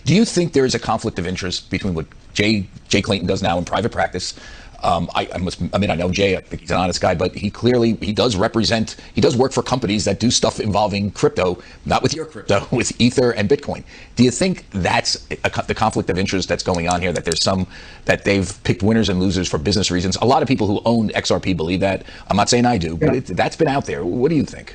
Do you think there is a conflict of interest between what Jay Clayton does now in private practice? I know Jay, I think he's an honest guy, but he does work for companies that do stuff involving crypto, not with your crypto, with Ether and Bitcoin. Do you think that's the conflict of interest that's going on here, that that they've picked winners and losers for business reasons? A lot of people who own XRP believe that. I'm not saying I do, but that's been out there. What do you think?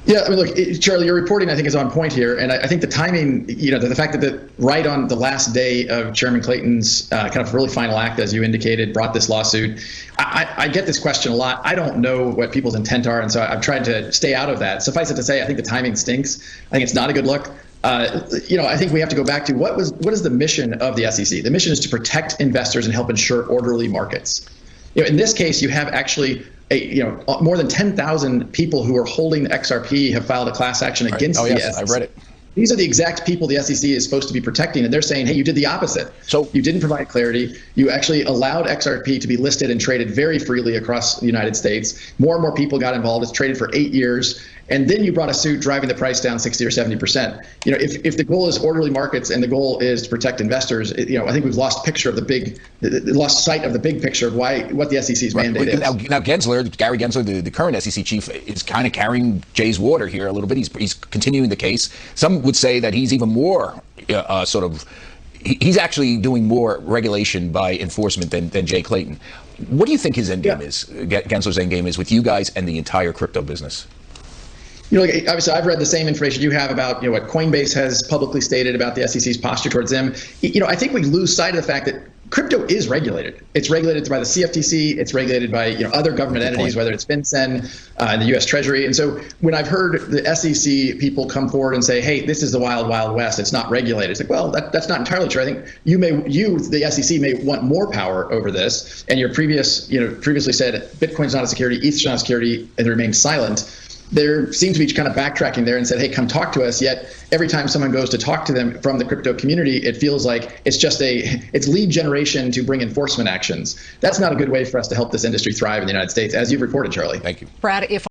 Yeah, I mean, look, Charlie, your reporting, I think, is on point here. And I think the timing, the fact that right on the last day of Chairman Clayton's kind of really final act, as you indicated, brought this lawsuit. I get this question a lot. I don't know what people's intent are. And so I've tried to stay out of that. Suffice it to say, I think the timing stinks. I think it's not a good look. I think we have to go back to what is the mission of the SEC? The mission is to protect investors and help ensure orderly markets. In this case, you have actually more than 10,000 people who are holding XRP have filed a class action against the SEC. I've read it. These are the exact people the SEC is supposed to be protecting, and they're saying, hey, you did the opposite. So you didn't provide clarity. You actually allowed XRP to be listed and traded very freely across the United States. More and more people got involved. It's traded for 8 years. And then you brought a suit driving the price down 60 or 70%. If the goal is orderly markets and the goal is to protect investors, I think we've lost lost sight of the big picture of what the SEC's mandate is. Now Gary Gensler, the current SEC chief, is kind of carrying Jay's water here a little bit. He's continuing the case. Some would say that he's even more he's actually doing more regulation by enforcement than Jay Clayton. What do you think his end game is, Gensler's end game is with you guys and the entire crypto business? Obviously, I've read the same information you have about what Coinbase has publicly stated about the SEC's posture towards them. I think we lose sight of the fact that crypto is regulated. It's regulated by the CFTC. It's regulated by other government entities, whether it's FinCEN and the U.S. Treasury. And so when I've heard the SEC people come forward and say, "Hey, this is the wild, wild west. It's not regulated," it's like, well, that's not entirely true. I think the SEC, may want more power over this. And your previously said Bitcoin's not a security, ETH's not a security, and they remain silent. There seems to be kind of backtracking there and said, hey, come talk to us. Yet every time someone goes to talk to them from the crypto community, it feels like it's lead generation to bring enforcement actions. That's not a good way for us to help this industry thrive in the United States, as you've reported, Charlie. Thank you. Brad, if